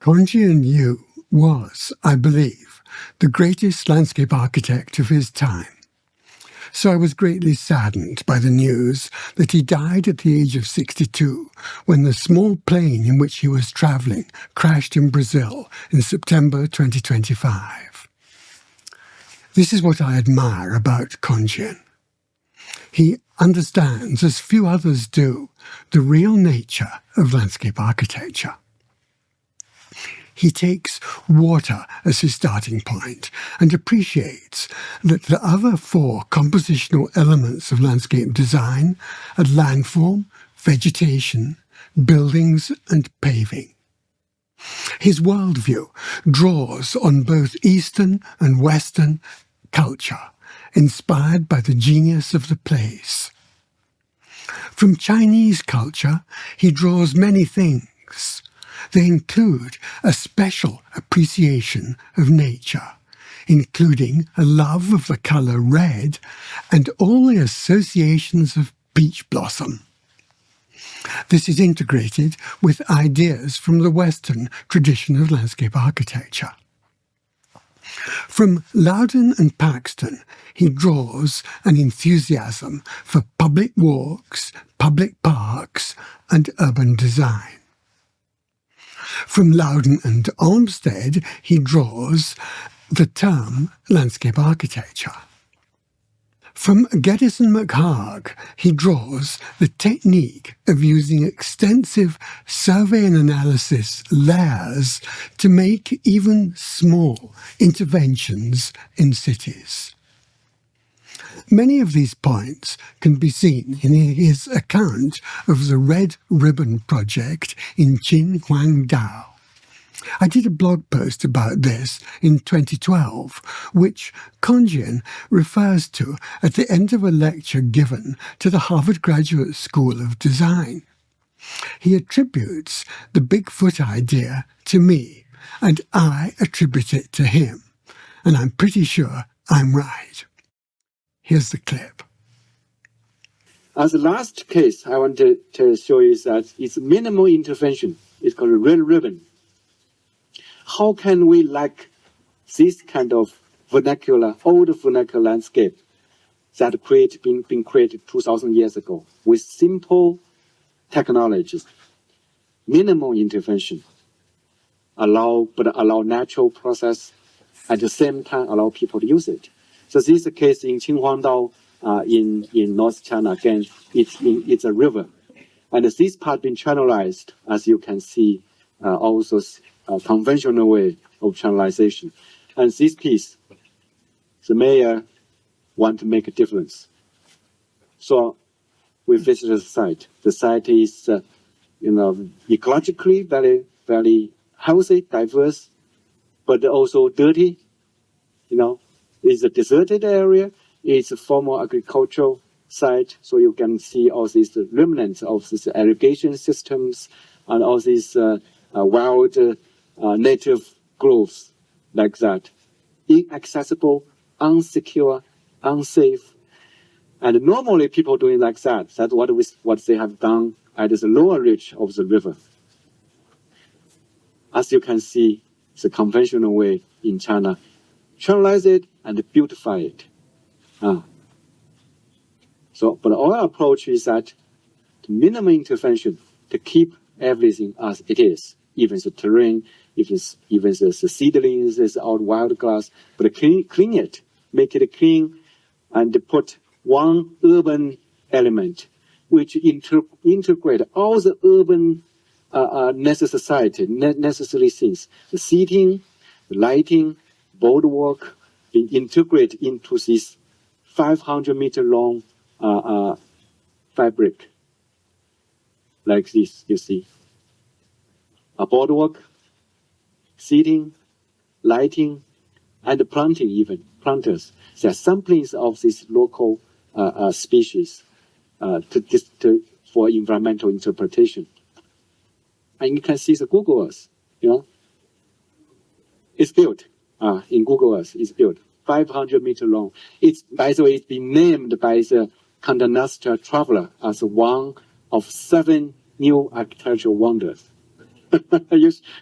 Kongjian Yu was, I believe, the greatest landscape architect of his time. So I was greatly saddened by the news that he died at the age of 62 when the small plane in which he was travelling crashed in Brazil in September 2025. This is what I admire about Kongjian. He understands, as few others do, the real nature of landscape architecture. He takes water as his starting point and appreciates that the other four compositional elements of landscape design are landform, vegetation, buildings, and paving. His worldview draws on both Eastern and Western culture, inspired by the genius of the place. From Chinese culture, he draws many things. They include a special appreciation of nature, including a love of the colour red and all the associations of peach blossom. This is integrated with ideas from the Western tradition of landscape architecture. From Loudon and Paxton, he draws an enthusiasm for public walks, public parks, and urban design. From Loudon and Olmsted, he draws the term landscape architecture. From Geddes and McHarg, he draws the technique of using extensive survey and analysis layers to make even small interventions in cities. Many of these points can be seen in his account of the Red Ribbon Project in Qinhuangdao. I did a blog post about this in 2012, which Kongjian refers to at the end of a lecture given to the Harvard Graduate School of Design. He attributes the Bigfoot idea to me, and I attribute it to him, and I'm pretty sure I'm right. Here's the clip. As the last case I want to show you is that it's minimal intervention. It's called a red ribbon. How can we like this kind of vernacular, old vernacular landscape that been created 2,000 years ago with simple technologies, minimal intervention, allow natural process, at the same time allow people to use it. So this is a case in Qinhuangdao in North China. Again, it's a river. And this part been channelized, as you can see, also conventional way of channelization. And this piece, the mayor want to make a difference. So we visited the site. The site is, ecologically very, very healthy, diverse, but also dirty. It's a deserted area. It's a former agricultural site, so you can see all these remnants of these irrigation systems and all these wild native growths like that. Inaccessible, unsecure, unsafe. And normally people doing like that. That's what they have done at the lower reach of the river. As you can see, the conventional way in China, channelize it and beautify it. But our approach is that minimum intervention to keep everything as it is, even the terrain, even the seedlings, this old wild grass, but clean it, make it clean, and put one urban element which integrate all the urban necessary things, the seating, the lighting, boardwalk, integrate into this 500-meter long fabric, like this, you see. A boardwalk, seating, lighting, and planting even, planters. There are samplings of these local species for environmental interpretation. And you can see the Google Earth, It's built, in Google Earth, it's built, 500-meter long. By the way, it's been named by the Condé Nast Traveler as one of 7 new architectural wonders.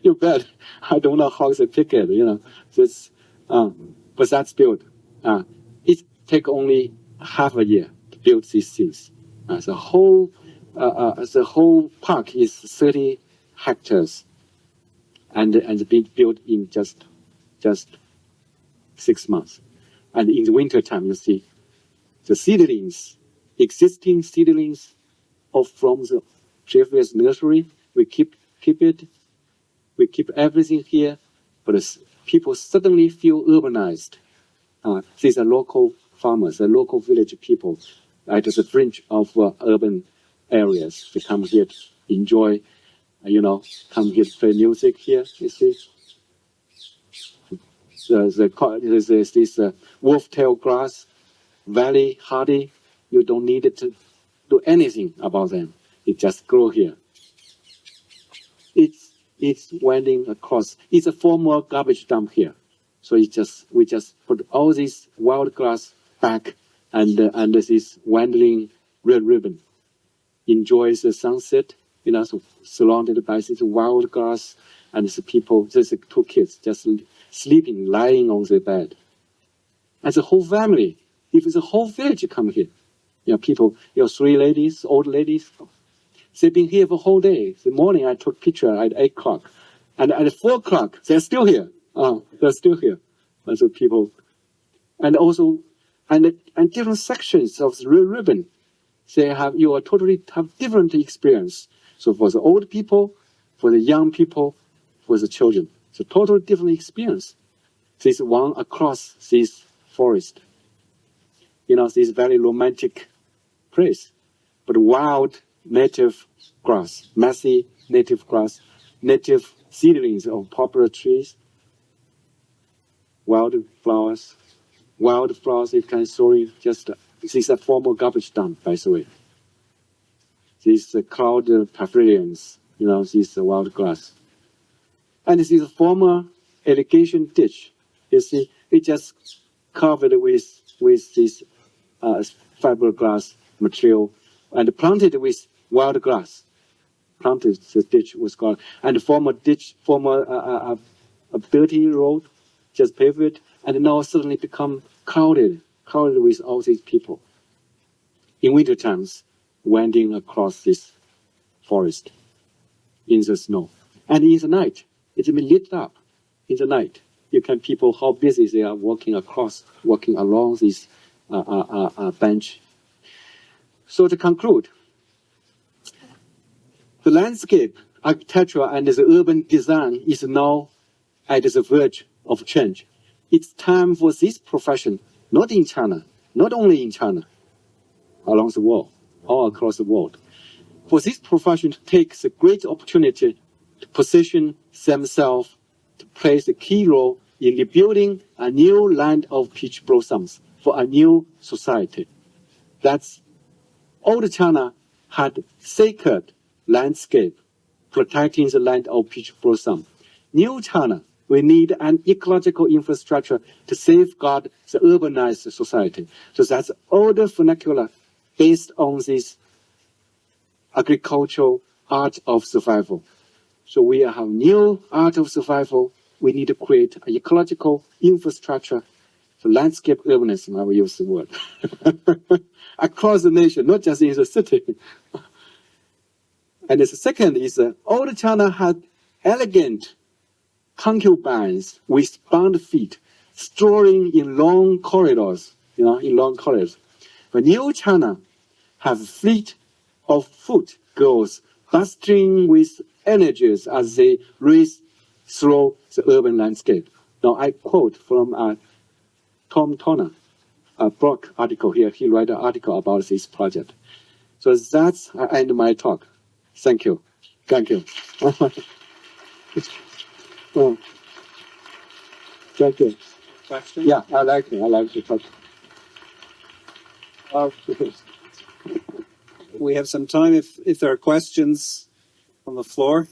you bet. I don't know how they pick it, This, but that's built. It take only half a year to build these things. The whole park is 30 hectares, and being built in just 6 months. And in the winter time, you see the seedlings, existing seedlings from the previous nursery. We keep it. We keep everything here, but people suddenly feel urbanized. These are local farmers, the local village people at the fringe of urban areas. They come here to enjoy, come here to play music here. You see, there's this wolf-tailed grass, valley hardy. You don't need it to do anything about them. It just grow here. It's winding across. It's a former garbage dump here. So we just put all this wild grass back and this wandering red ribbon enjoys the sunset, so surrounded by this wild grass and the people, there's 2 kids just sleeping, lying on their bed. And the whole family, if the whole village come here, people, 3 ladies, old ladies, they've been here for the whole day. The morning I took picture at 8 o'clock. And at 4 o'clock, they're still here. They're still here. And so people, and also, and different sections of the ribbon, you are totally have different experience. So for the old people, for the young people, for the children, it's a totally different experience. This one across this forest, this very romantic place, but wild native grass, messy native grass, native seedlings of popular trees, wild flowers, you can sorry, just, this is a formal garbage dump, by the way. These cloud pavilions, this wild grass. And this is a former irrigation ditch. You see, it just covered with this fiberglass material and planted with wild grass. Planted, the ditch was called, and former a dirty road, just paved it, and now suddenly become crowded with all these people. In winter times, wandering across this forest in the snow, and in the night, it's been lit up. In the night, you can people how busy they are walking along this bench. So to conclude, the landscape, architecture, and the urban design is now at the verge of change. It's time for this profession, not in China, not only in China, along the world, all across the world, for this profession to take the great opportunity to position themselves to play the key role in rebuilding a new land of peach blossoms for a new society. That's old China had sacred landscape protecting the land of peach blossom. New China, we need an ecological infrastructure to safeguard the urbanized society. So that's older vernacular based on this agricultural art of survival. So we have new art of survival. We need to create an ecological infrastructure. So landscape urbanism, I will use the word, across the nation, not just in the city. And the second is old China had elegant concubines with bound feet, strolling in long corridors, But new China have fleet of foot girls bustling with energies as they race through the urban landscape. Now I quote from Tom Turner, a blog article here. He wrote an article about this project. So that's I end my talk. Thank you. Thank you. Oh, thank you. Question? Yeah, I like to talk. We have some time if there are questions from the floor.